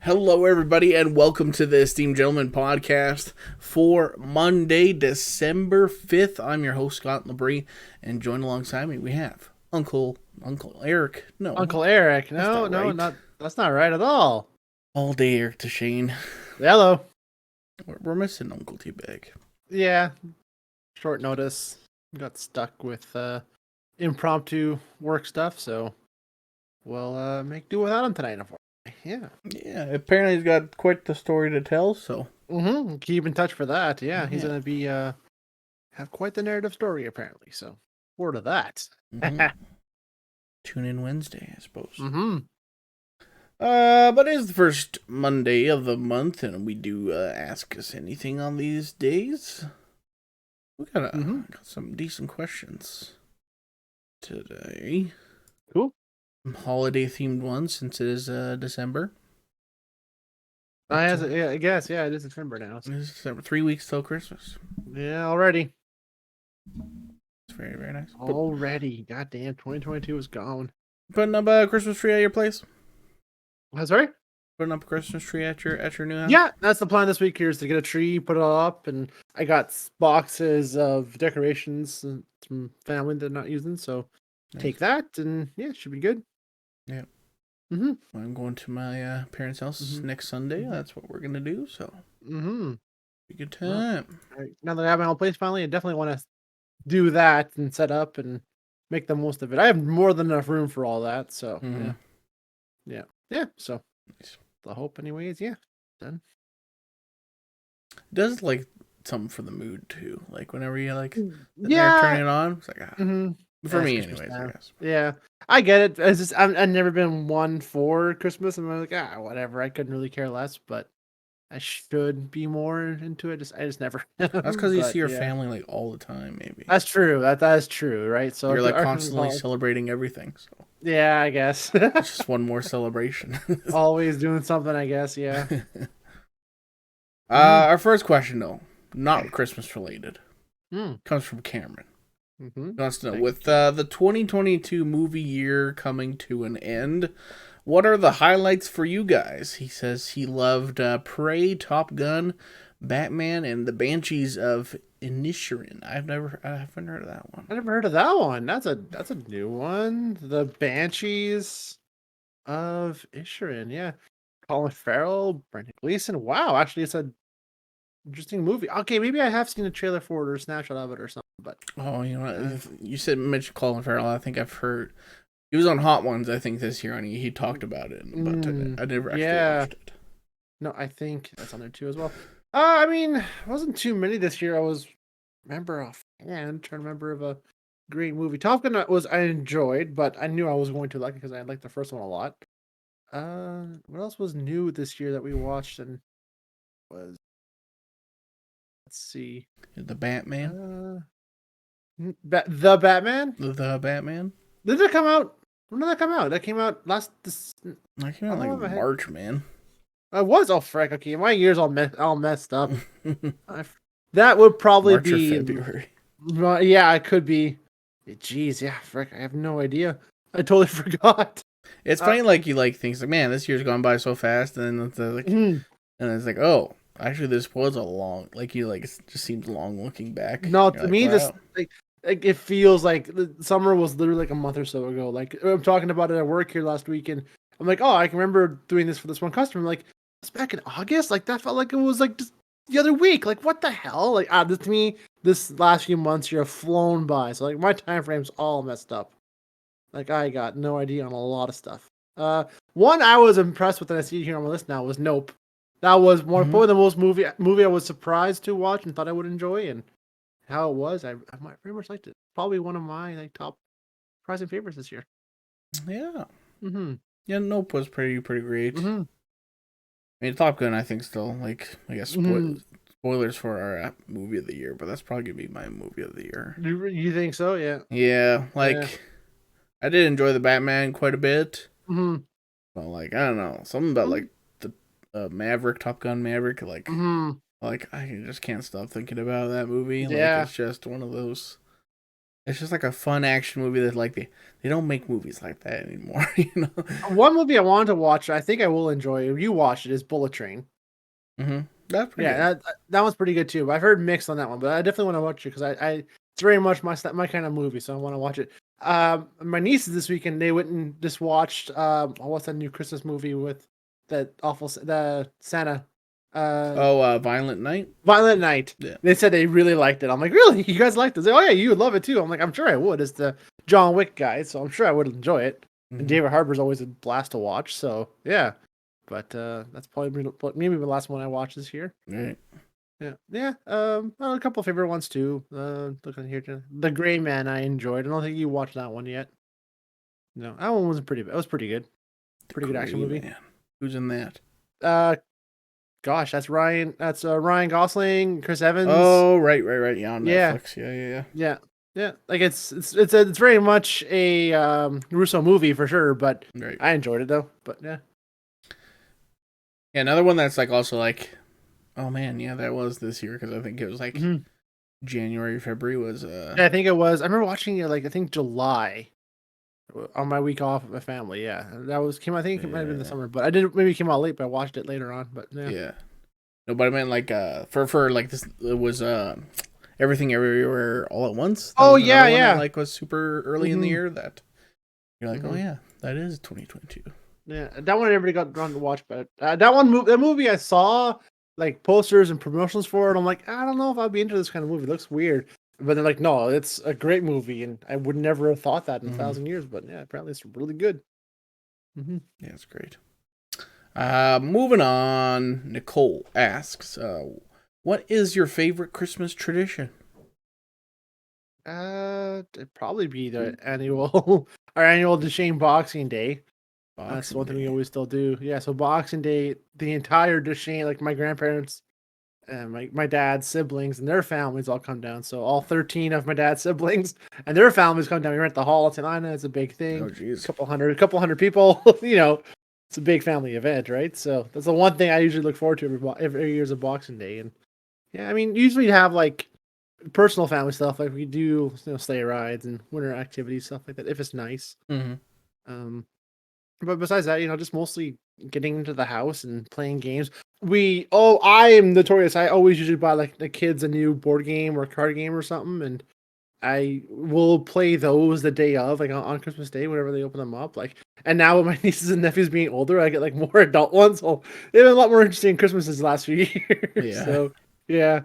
Hello, everybody, and welcome to the Esteemed Gentleman podcast for Monday, December 5th. I'm your host, Scott LeBrie, and joined alongside me, we have Uncle Eric. No, Uncle Eric. that's No, not no, right. not that's not right at all. All day Eric to Shane. Hello. We're missing Uncle T-Bag. Yeah, short notice. Got stuck with impromptu work stuff, so we'll make do without him tonight. Unfortunately. Yeah. Yeah, apparently he's got quite the story to tell, so. Keep in touch for that. Yeah, he's Yeah. gonna be have quite the narrative story apparently. So forward to that. Tune in Wednesday, I suppose. Mm-hmm. But it is the first Monday of the month, and we do ask us anything on these days. We got some decent questions today. Cool. Holiday themed ones since it is December. I guess yeah, it is December now. So. It is December, 3 weeks till Christmas. Yeah, already. It's very, very nice. Already. Goddamn, 2022 is gone. Putting up a Christmas tree at your place? Sorry? Putting up a Christmas tree at your new house? Yeah, that's the plan this week here is to get a tree, put it all up, and I got boxes of decorations from family that I'm not using, so Nice. take that, and yeah, it should be good. Yeah. Mm-hmm. I'm going to my parents' house next Sunday. That's what we're going to do, so. Mm-hmm. Be a good time. Well, now that I have my own place finally, I definitely want to do that and set up and make the most of it. I have more than enough room for all that, so yeah. So nice. The hope, anyways, yeah, done. It does like something for the mood too. Like whenever you turn it on, it's like for me, Christmas anyways. Now. I guess. Yeah, I get it. It's just I've never been one for Christmas. I'm like whatever. I couldn't really care less, but I should be more into it. I just never. That's because you see your yeah. family like all the time. Maybe That's true. That is true, right? So you're like constantly celebrating everything. So yeah, I guess it's just one more celebration. Always doing something, I guess. Yeah. Our first question, though, not Christmas related, comes from Cameron. He wants to know, with the 2022 movie year coming to an end, what are the highlights for you guys? He says he loved Prey, Top Gun, Batman, and the Banshees of Inisherin. I haven't heard of that one. I never heard of that one. That's a new one. The Banshees of Inisherin. Yeah. Colin Farrell, Brendan Gleeson. Wow, actually, it's a interesting movie. Okay, maybe I have seen a trailer for it or a snapshot of it or something. But oh, you know what? You mentioned Colin Farrell. I think I've heard he was on Hot Ones. I think this year, and he talked about it, but I never actually watched it. No, I think that's on there too as well. I mean, it wasn't too many this year. I trying to remember of a great movie. Top Gun I enjoyed, but I knew I was going to like it because I liked the first one a lot. What else was new this year that we watched and was? Let's see. The Batman. The Batman. The Batman. Did it come out? When did that come out? That came out last. That came out like March, man. I was frick. Okay, my year's all messed up. That would probably March be or February. Yeah, it could be. Jeez, yeah, frick. I have no idea. I totally forgot. It's funny, like you like things like, man, this year's gone by so fast, and then it's like, and it's like, oh, actually, this was a long. Like you like, it just seems long looking back. No, to me, this like it feels like the summer was literally like a month or so ago. Like I'm talking about it at work here last week, and I'm like, oh, I can remember doing this for this one customer. I'm like, it's back in August. Like that felt like it was like just the other week. Like what the hell? Like this to me, this last few months here have flown by. So like my time frame's all messed up. Like I got no idea on a lot of stuff. One I was impressed with, and I see it here on my list now was Nope. That was probably the most movie I was surprised to watch and thought I would enjoy, and how it was, I might very much liked it. Probably one of my top surprising favorites this year. Yeah. Yeah, Nope was pretty great. I mean, Top Gun, I think still like I guess spoilers for our movie of the year, but that's probably gonna be my movie of the year. You think so? Yeah. Yeah, I did enjoy the Batman quite a bit. But like I don't know, something about like the Maverick, Top Gun Maverick, like I just can't stop thinking about that movie. Yeah. Like it's just one of those It's just like a fun action movie that like they don't make movies like that anymore. You know. One movie I wanted to watch, I think I will enjoy. You watched it, is Bullet Train. That's pretty Yeah, good. that one's pretty good too. I've heard mixed on that one, but I definitely want to watch it because I it's very much my kind of movie, so I want to watch it. My nieces this weekend they went and just watched what's that new Christmas movie with that awful the Santa Violent Night. Violent Night. Yeah. They said they really liked it. I'm like, really? You guys liked it? Like, oh yeah, you would love it too. I'm like, I'm sure I would. It's the John Wick guy, so I'm sure I would enjoy it. And David Harbour's always a blast to watch. So yeah, but that's probably maybe the last one I watched this year. Right. Yeah. A couple of favorite ones too. Looking here, The Gray Man I enjoyed. I don't think you watched that one yet. No, that one wasn't pretty bad. It was pretty good. Pretty good action movie. Man. Who's in that? Gosh, that's Ryan. That's Ryan Gosling, Chris Evans. Oh, right. Yeah, on Netflix. Yeah. Like it's very much a Russo movie for sure, but right. I enjoyed it though. But yeah. Yeah, another one that's like also like, oh man, yeah, that was this year because I think it was like January, February was. Yeah, I think it was. I remember watching it like I think July on my week off with my family. Yeah, that came. I think it might have been the summer, but I did maybe came out late, but I watched it later on. But yeah. Yeah. No, but I meant like for like this it was Everything Everywhere All at Once. Oh yeah. That, like was super early in the year that you're like, oh yeah, that is 2022. Yeah, that one everybody got drawn to watch, but that movie I saw like posters and promotions for it. I'm like, I don't know if I'd be into this kind of movie. It looks weird, but they're like, no, it's a great movie, and I would never have thought that in 1,000 years. But yeah, apparently it's really good. Yeah, it's great. Moving on, Nicole asks, what is your favorite Christmas tradition? It'd probably be the our annual Deshane Boxing Day. That's one thing we always still do. Yeah, so Boxing Day, the entire Deshane, like my grandparents and my dad's siblings and their families all come down. So all 13 of my dad's siblings and their families come down. We rent the hall at Atlanta. It's a big thing. Oh, geez. A couple hundred people. It's a big family event, right? So that's the one thing I usually look forward to every year's a Boxing Day. And yeah, I mean, usually you have like personal family stuff, like we do, sleigh rides and winter activities, stuff like that, if it's nice. But besides that, just mostly getting into the house and playing games. I am notorious. I always usually buy like the kids a new board game or card game or something, and I will play those the day of, like on Christmas Day, whenever they open them up. Like, and now with my nieces and nephews being older, I get like more adult ones. So they've been a lot more interesting Christmases the last few years. Yeah. So yeah.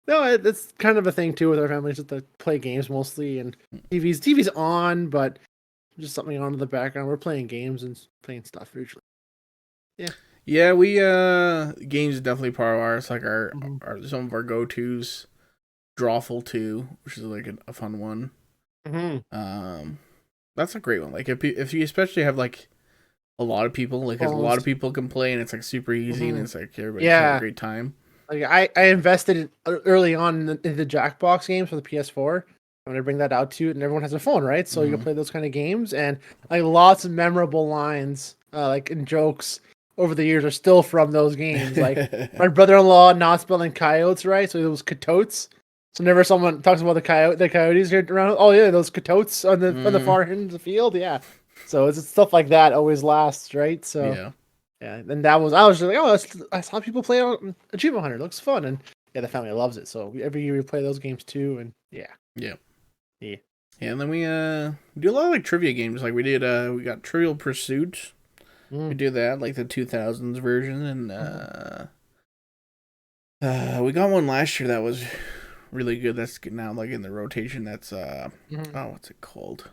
No, it's kind of a thing too with our family, just to play games mostly, and TV's on, but just something on in the background. We're playing games and playing stuff usually. Yeah. Yeah, we games is definitely part of ours. Like our some of our go-tos. Drawful 2, which is like a fun one. That's a great one. Like if you especially have like a lot of people, like a lot of people can play, and it's like super easy, and it's like everybody has a great time. Like I invested early on in the Jackbox games for the PS4. I'm gonna bring that out too, and everyone has a phone, right? So you can play those kind of games, and like lots of memorable lines, like and jokes over the years are still from those games. Like my brother-in-law not spelling coyotes right, so it was coyotes. So whenever someone talks about the coyotes here around, oh yeah, those coyotes on the far end of the field, yeah. So it's stuff like that always lasts, right? So yeah. And I was just like, oh, I saw people play on Achievement Hunter. It looks fun, and yeah, the family loves it. So every year we play those games too, and yeah. And then we do a lot of like trivia games. Like we did, we got Trivial Pursuit. We do that, like the 2000s version, and we got one last year that was really good. That's now like in the rotation. That's what's it called?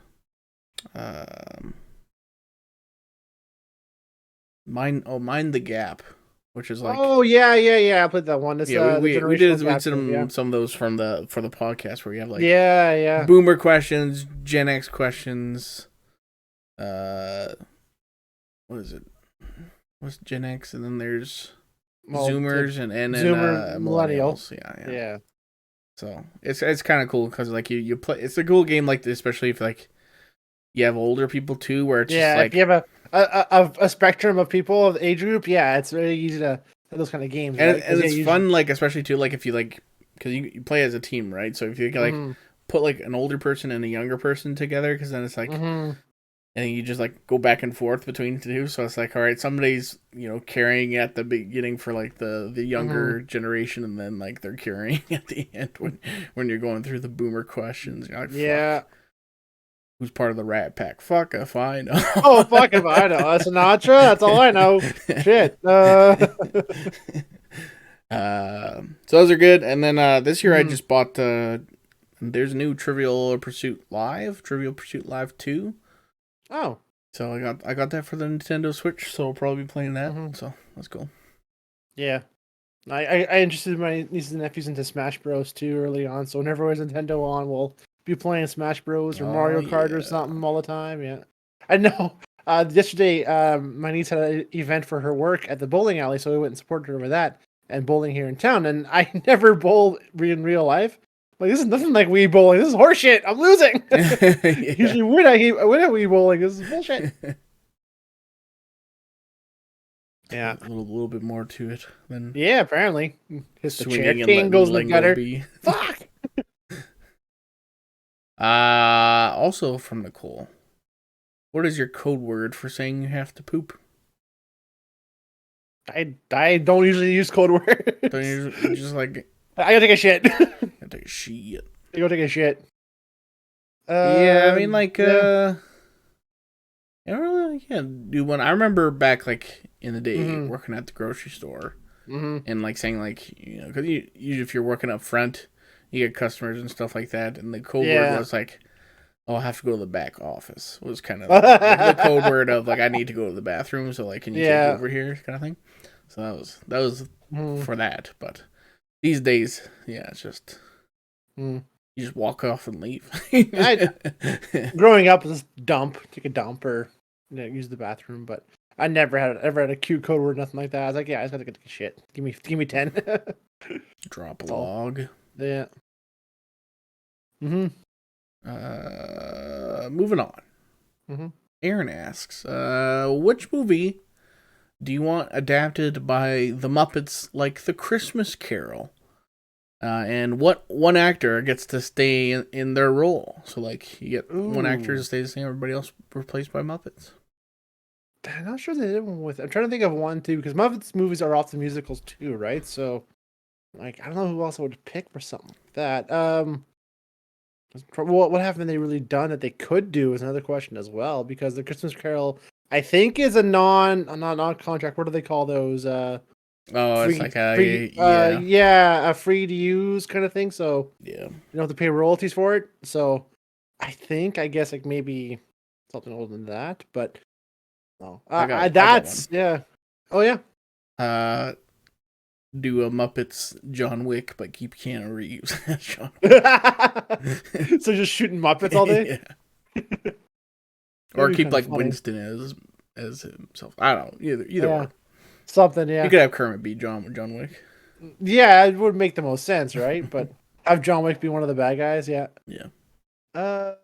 Mind the Gap, which is like I played that one. It's, we did some of those for the podcast where you have like boomer questions, Gen X questions. What is it? What's Gen X? And then there's Zoomers and millennials. Yeah. So it's kind of cool because like you play. It's a cool game like this, especially if like you have older people too, where it's just like if you have a spectrum of people of age group. Yeah, it's very easy to play those kind of games, and it's fun. Like especially too, like if you like because you play as a team, right? So if you like put like an older person and a younger person together, because then it's like, and you just like go back and forth between the two. So it's like, all right, somebody's carrying at the beginning for like the younger generation, and then like they're carrying at the end when you're going through the boomer questions. You're like, fuck. Who's part of the Rat Pack? Fuck if I know. Oh, fuck if I know. That's Sinatra. That's all I know. Shit. So those are good. And then this year I just bought there's a new Trivial Pursuit Live 2. Oh. So I got that for the Nintendo Switch, so I'll probably be playing that. So that's cool. Yeah. I interested my nieces and nephews into Smash Bros. Too early on, so whenever there's Nintendo on, we'll be playing Smash Bros. Or Mario Kart or something all the time. Yeah. I know. Yesterday, my niece had an event for her work at the bowling alley, so we went and supported her with that and bowling here in town. And I never bowl in real life. Like, this is nothing like Wii bowling. This is horseshit. I'm losing. Usually win at Wii bowling. This is bullshit. Yeah, a little bit more to it than apparently. His swinging chair king goes with better. Fuck. Also from Nicole, what is your code word for saying you have to poop? I don't usually use code words. Don't you just like I gotta take a shit. I take a shit. I go take a shit. Yeah, I mean like I don't really do one. I remember back like in the day working at the grocery store and like saying like because usually if you're working up front, you get customers and stuff like that, and the code word was like, "Oh, I have to go to the back office." Was kind of the code word of like I need to go to the bathroom, so like can you take over here kind of thing. So that was for that, but these days, it's just you just walk off and leave. Growing up, just take a dump or use the bathroom, but I never had a cute code word, nothing like that. I was like, I just gotta take a shit. Give me 10. Drop a log. Yeah. Moving on. Aaron asks, which movie do you want adapted by the Muppets like The Christmas Carol? And what one actor gets to stay in their role? So, like, you get one actor to stay the same, everybody else replaced by Muppets. I'm not sure they did one with. I'm trying to think of one too, because Muppets movies are often musicals too, right? So, like, I don't know who else I would pick for something like that. What haven't they really done that they could do is another question as well, because the Christmas Carol, I think, is a non-contract. What do they call those? It's like a free to use kind of thing. So you don't have to pay royalties for it. So I guess like maybe something older than that, but no, that's Oh yeah. Do a Muppets John Wick, but keep Keanu Reeves as John Wick. So just shooting Muppets all day? Or keep like funny. Winston as himself. I don't know. Either way. Something, yeah. You could have Kermit be John Wick. Yeah, it would make the most sense, right? But have John Wick be one of the bad guys, yeah. Yeah. So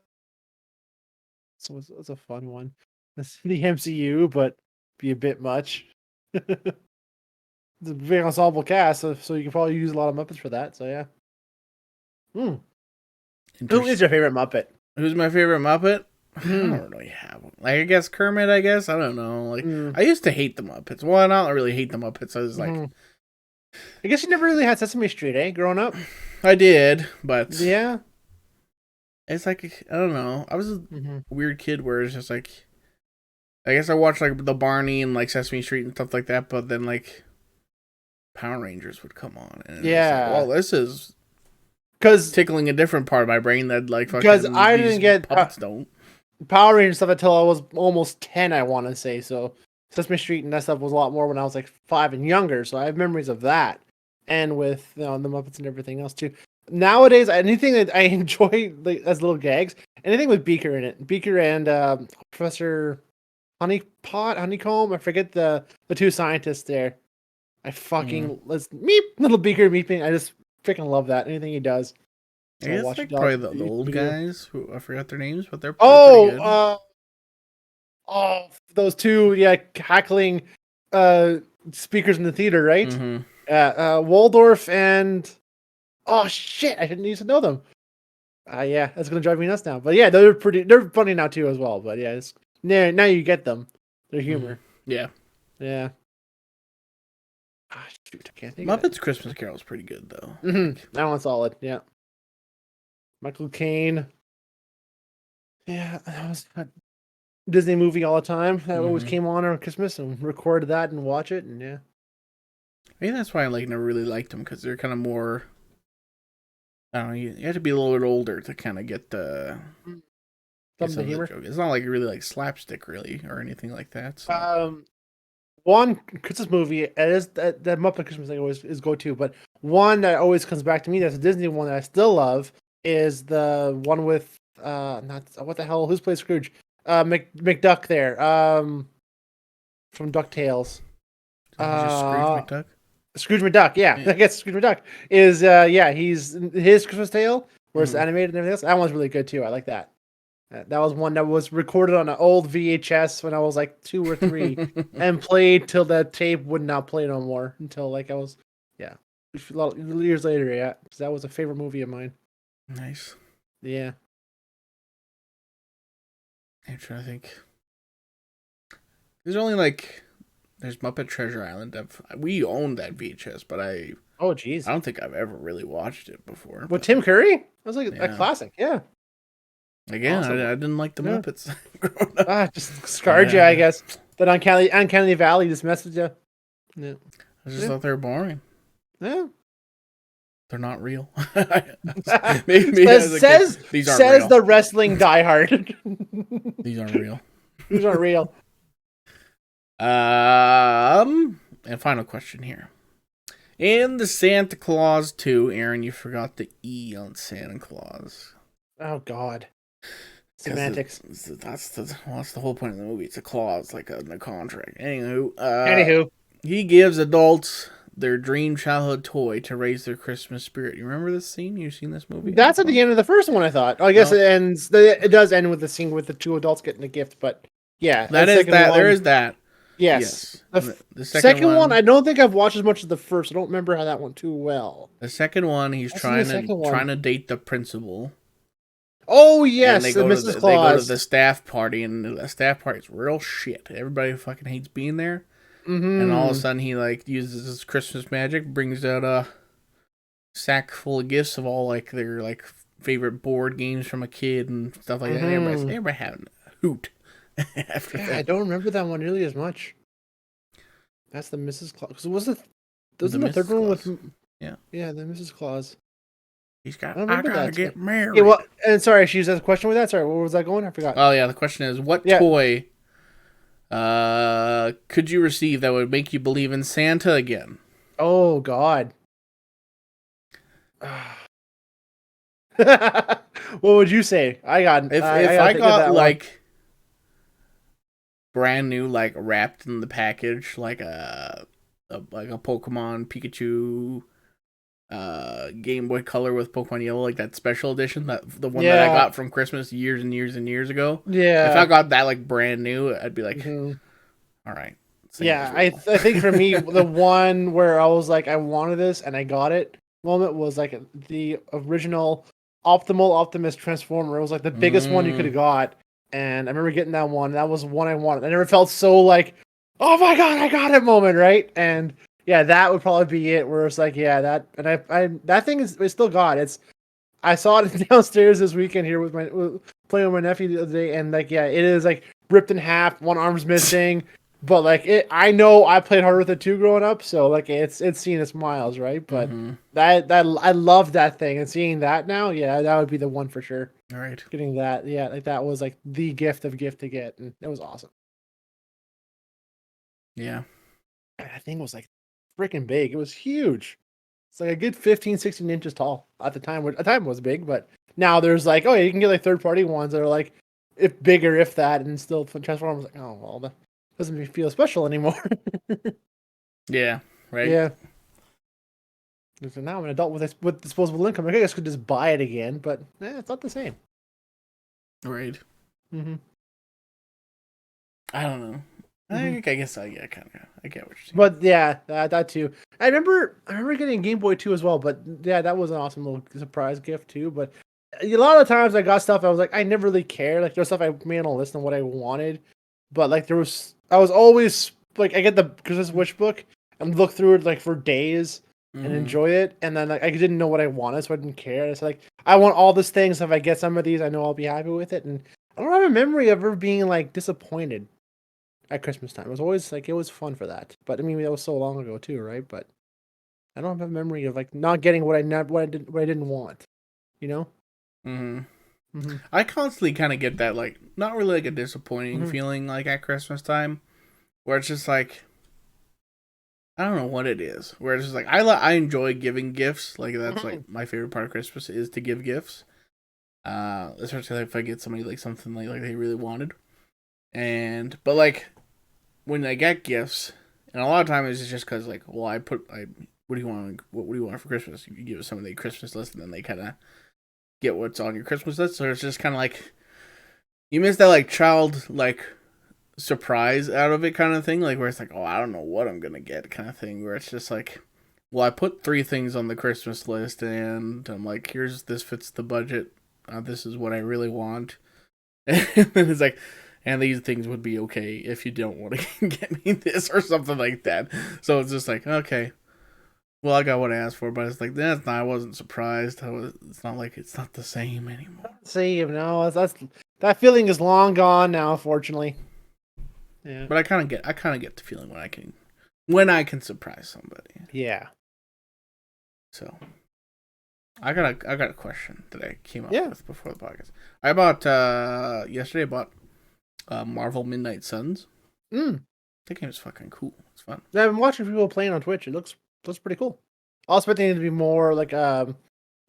what's a fun one? It's the MCU, but be a bit much. It's a big ensemble cast, so you can probably use a lot of Muppets for that. So yeah. Who is your favorite Muppet? Who's my favorite Muppet? I don't really have one. Like, I guess Kermit. I don't know. Like, I used to hate the Muppets. Well, I don't really hate the Muppets. I was like, I guess you never really had Sesame Street, eh? Growing up, I did, but yeah, it's like I don't know. I was a weird kid where it's just like, I guess I watched like the Barney and like Sesame Street and stuff like that, but then like Power Rangers would come on, and like, well, this is because tickling a different part of my brain that like because I didn't get puppets don't. Power Rangers stuff until I was almost 10, I want to say. So Sesame Street and that stuff was a lot more when I was like 5 and younger. So I have memories of that, and with the Muppets and everything else too. Nowadays, anything that I enjoy like, as little gags, anything with Beaker in it, Beaker and Professor Honeycomb. I forget the two scientists there. I fucking little Beaker meeping. I just freaking love that. Anything he does. So I guess like probably the old guys who I forgot their names, but they're pretty good. Those two cackling speakers in the theater, right? Waldorf and I didn't used to know them. Yeah, that's gonna drive me nuts now. But yeah, they're funny now too as well. But yeah, now you get them. Their humor. Yeah. Yeah. Shoot, I can't think of Muppet's Christmas Carol is pretty good though. That one's solid. Yeah. Michael Caine. Yeah, that was a Disney movie all the time. That always came on Christmas and recorded that and watch it. And yeah. Maybe that's why I never really liked them, because they're kind of more. I don't know. You have to be a little bit older to kind of get the. Some of the humor. Joke. It's not like really like slapstick, really, or anything like that. So. One Christmas movie, it is that Muppet Christmas thing always is go to, but one that always comes back to me that's a Disney one that I still love is the one with not what the hell, who's played Scrooge? McDuck there. From DuckTales. Scrooge McDuck? Scrooge McDuck, yeah. I guess Scrooge McDuck is he's his Christmas Tale where it's animated and everything else. That one's really good too. I like that. That was one that was recorded on an old VHS when I was like 2 or 3 and played till the tape would not play no more until like I was, a lot of years later, yeah. Because that was a favorite movie of mine. Nice. Yeah. I'm trying to think. There's Muppet Treasure Island. We owned that VHS, but oh, geez. I don't think I've ever really watched it before. With Tim Curry? That was like a classic, yeah. Again, awesome. I didn't like the Muppets growing up. Just scarred you, I guess. That Uncanny Valley just messed with you. Yeah. I just thought they were boring. Yeah. They're not real. Says real. The wrestling diehard. These aren't real. These aren't real. And final question here. In the Santa Claus 2, Aaron, you forgot the E on Santa Claus. Oh, God. Semantics. That's the whole point of the movie. It's a clause, like in the contract. Anywho, he gives adults their dream childhood toy to raise their Christmas spirit. You remember this scene? You've seen this movie? That's at the end of the first one, I thought. I guess it does end with the scene with the 2 adults getting a gift, but yeah. There is that. Yes. The second one, I don't think I've watched as much as the first. I don't remember how that went too well. The second one, he's trying to date the principal. Oh, yes, Mrs. Claus. They go to the staff party, and the staff party is real shit. Everybody fucking hates being there. Mm-hmm. And all of a sudden, he uses his Christmas magic, brings out a sack full of gifts of all their favorite board games from a kid and stuff like that. Everybody having a hoot after that. I don't remember that one really as much. That's the Mrs. Claus. Wasn't the third one with? Yeah, the Mrs. Claus. I gotta get married. Yeah, well, and sorry, she used a question with that. Sorry, where was I going? I forgot. Oh yeah, the question is, what toy could you receive that would make you believe in Santa again? Oh God. What would you say? I got if I got brand new, wrapped in the package, like a Pokemon Pikachu. Game Boy Color with Pokemon Yellow, that special edition, the one that I got from Christmas years and years and years ago. Yeah, if I got that brand new, I'd be like, all right. Yeah, I think for me, the one where I was like, I wanted this and I got it moment was the original Optimus Transformer. It was the biggest one you could have got, and I remember getting that one. That was one I wanted. I never felt so oh my God, I got it moment, right? And yeah, that would probably be it. Where it's that, and I that thing is still got. I saw it downstairs this weekend here playing with my nephew the other day, and it is ripped in half. One arm's missing, but I know I played hard with it too growing up, so it's seen its miles, right? But that I love that thing, and seeing that now, that would be the one for sure. All right, getting that, that was the gift to get, and it was awesome. Yeah, that thing was freaking big. It was huge. It's a good 15, 16 inches tall at the time. At the time it was big, but now there's you can get third party ones that are if bigger, if that, and still Transformers. Oh well, that doesn't feel special anymore. Yeah, right. Yeah. So now I'm an adult with disposable income. I guess I could just buy it again, but it's not the same. Right. Mm-hmm. I don't know. I guess I get what you're saying. But yeah, that too. I remember getting a Game Boy too as well. But yeah, that was an awesome little surprise gift too. But a lot of times I got stuff I was like, I never really cared. Like there's stuff I made on a list on what I wanted, but like I was always like, I get the Christmas wish book and look through it like for days and enjoy it, and then like I didn't know what I wanted, so I didn't care. It's like I want all these things. If I get some of these, I know I'll be happy with it, and I don't have a memory of ever being like disappointed at Christmas time. It was always like it was fun for that. But I mean, that was so long ago too, right? But I don't have a memory of like not getting what I didn't want. You know? I constantly kind of get that, like, not really like a disappointing feeling like at Christmas time, where it's just like, I don't know what it is, where it's just like I enjoy giving gifts. Like that's like my favorite part of Christmas is to give gifts. Especially if I get somebody like something like they really wanted, but like when I get gifts, and a lot of times it's just because like, well, what do you want? What do you want for Christmas? You give somebody a Christmas list, and then they kind of get what's on your Christmas list. So it's just kind of like you miss that like child like surprise out of it kind of thing, like where it's like, oh, I don't know what I'm gonna get kind of thing, where it's just like, well, I put 3 things on the Christmas list, and I'm like, this fits the budget. This is what I really want, and then it's like, and these things would be okay if you don't want to get me this or something like that. So it's just like, okay, well, I got what I asked for, but it's like I wasn't surprised. It's not like it's not the same anymore. Same, no, that feeling is long gone now, fortunately. Yeah. But I kind of get the feeling when I can surprise somebody. Yeah. So, I got a question that I came up with before the podcast. I bought yesterday. I bought Marvel Midnight Suns. That game is fucking cool. It's fun. I've been watching people playing on Twitch. It looks pretty cool. I was expecting it to be more like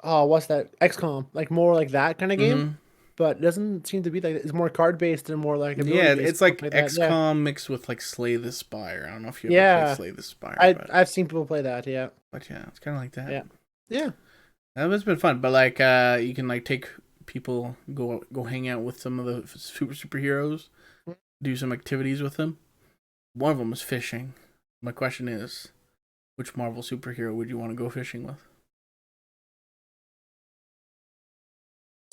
what's that? XCOM, like more like that kind of game. But it doesn't seem to be like that. It's more card based and more like it's like XCOM mixed with like Slay the Spire. I don't know if you ever played Slay the Spire. I've seen people play that, yeah. But yeah, it's kind of like that. Yeah. It's been fun, but like you can like take people go hang out with some of the superheroes, do some activities with them. One of them is fishing. My question is, which Marvel superhero would you want to go fishing with?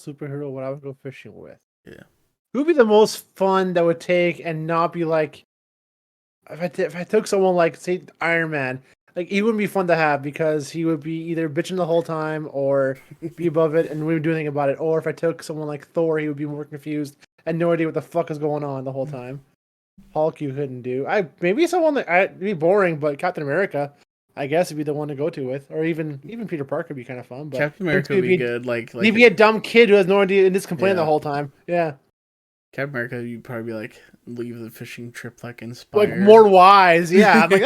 Superhero what I would go fishing with. Yeah. Who would be the most fun that would take and not be like if I took someone like say Iron Man, like he wouldn't be fun to have because he would be either bitching the whole time or be above it and we would do anything about it. Or if I took someone like Thor, he would be more confused and no idea what the fuck is going on the whole time. Hulk you couldn't do. Maybe someone that it'd be boring, but Captain America, I guess, would be the one to go to with, or even Peter Parker would be kind of fun. But Captain America would be good. Like he'd be a dumb kid who has no idea and just complain the whole time. Yeah. Captain America, you'd probably be like leave the fishing trip like inspired, like more wise. Yeah, I'm like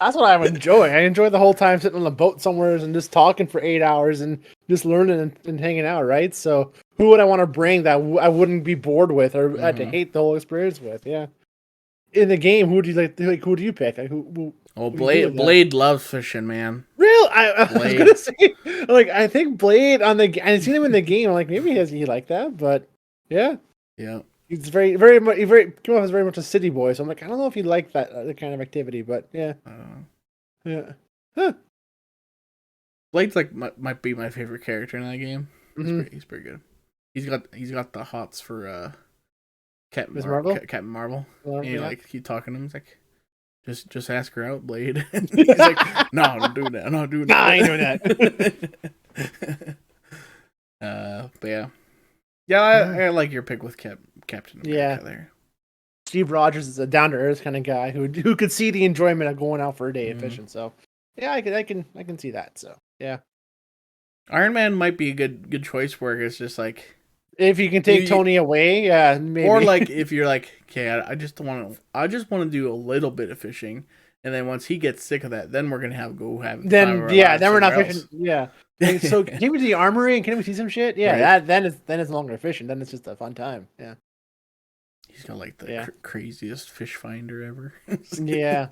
that's what I would enjoy. I enjoy the whole time sitting on a boat somewhere and just talking for 8 hours and just learning and hanging out. Right. So who would I want to bring that I wouldn't be bored with or had to hate the whole experience with? Yeah. In the game, who do you like? Who do you pick? Like, who Blade loves fishing, man. Real? I was gonna say, like, I think Blade I've seen him in the game. I'm like, maybe he like that, but yeah. He's very, very much. He came off as very much a city boy. So I'm like, I don't know if he liked that kind of activity, but yeah, yeah. Huh. Blade's like might be my favorite character in that game. He's pretty good. He's got the hots for Captain Marvel. And like keep talking to him. He's like, just ask her out, Blade. And he's like, no, don't do that. No, do that. Nah, I ain't doing that. But yeah. Yeah, I like your pick with Captain America there. Steve Rogers is a down to earth kind of guy who could see the enjoyment of going out for a day of fishing. So yeah, I can see that. So yeah. Iron Man might be a good choice where it's just like if you can take Tony away, yeah, maybe. Or like if you're like, okay, I just want to do a little bit of fishing, and then once he gets sick of that, then we're gonna have then we're not fishing. Yeah. So can we do the armory and can we see some shit? Yeah, right. Then it's no longer fishing. Then it's just a fun time. Yeah. He's got like the craziest fish finder ever. Yeah.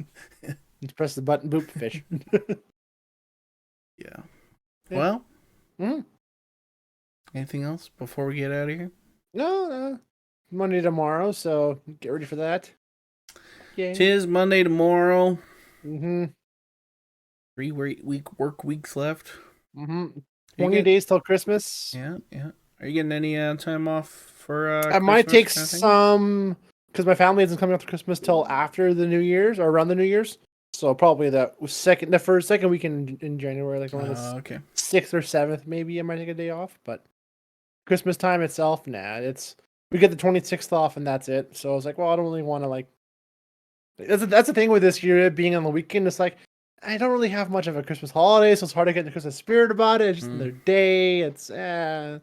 Just press the button, boop, fish. Yeah. Well. Anything else before we get out of here? No. Monday tomorrow, so get ready for that. Yeah. 'Tis Monday tomorrow. 3 work weeks left. 20 days till Christmas. Yeah. Are you getting any time off for I Christmas might take kind of some, because my family isn't coming up to Christmas till after the New Year's or around the New Year's. So probably the second weekend in January, like around the 6th or 7th, maybe I might take a day off. But Christmas time itself, we get the 26th off and that's it. So I was like, well, I don't really want to like. That's the thing with this year being on the weekend. It's like I don't really have much of a Christmas holiday, so it's hard to get the Christmas spirit about it. It's just another day. It's another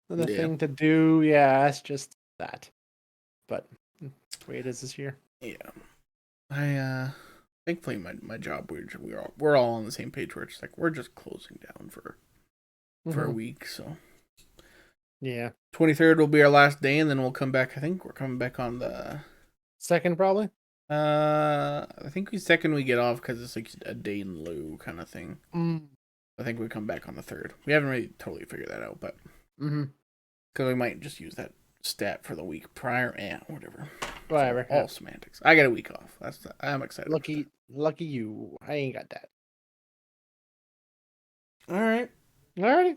thing to do. Yeah, it's just that. But that's the way it is this year. Yeah, I thankfully my job we're all on the same page where it's like we're just closing down for a week. So yeah, 23rd will be our last day, and then we'll come back. I think we're coming back on the 2nd, probably. I think second we get off because it's like a day in lieu kind of thing. I think we come back on the 3rd. We haven't really totally figured that out, but because we might just use that stat for the week prior. Whatever. All semantics. I got a week off. I'm excited. Lucky you. I ain't got that. Alrighty.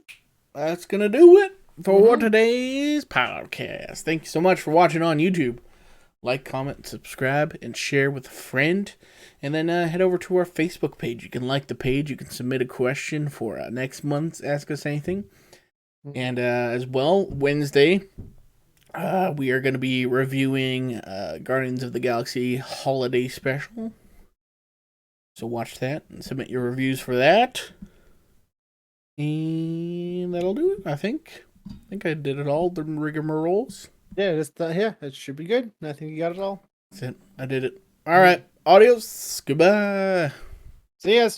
That's gonna do it for today's podcast. Thank you so much for watching on YouTube. Like, comment, subscribe, and share with a friend. And then head over to our Facebook page. You can like the page. You can submit a question for next month's Ask Us Anything. And as well, Wednesday, we are going to be reviewing Guardians of the Galaxy Holiday Special. So watch that and submit your reviews for that. And that'll do it, I think. I think I did it all, the rigmaroles. Yeah, it should be good. I think you got it all. That's it. I did it. All right. Adios. Goodbye. See ya.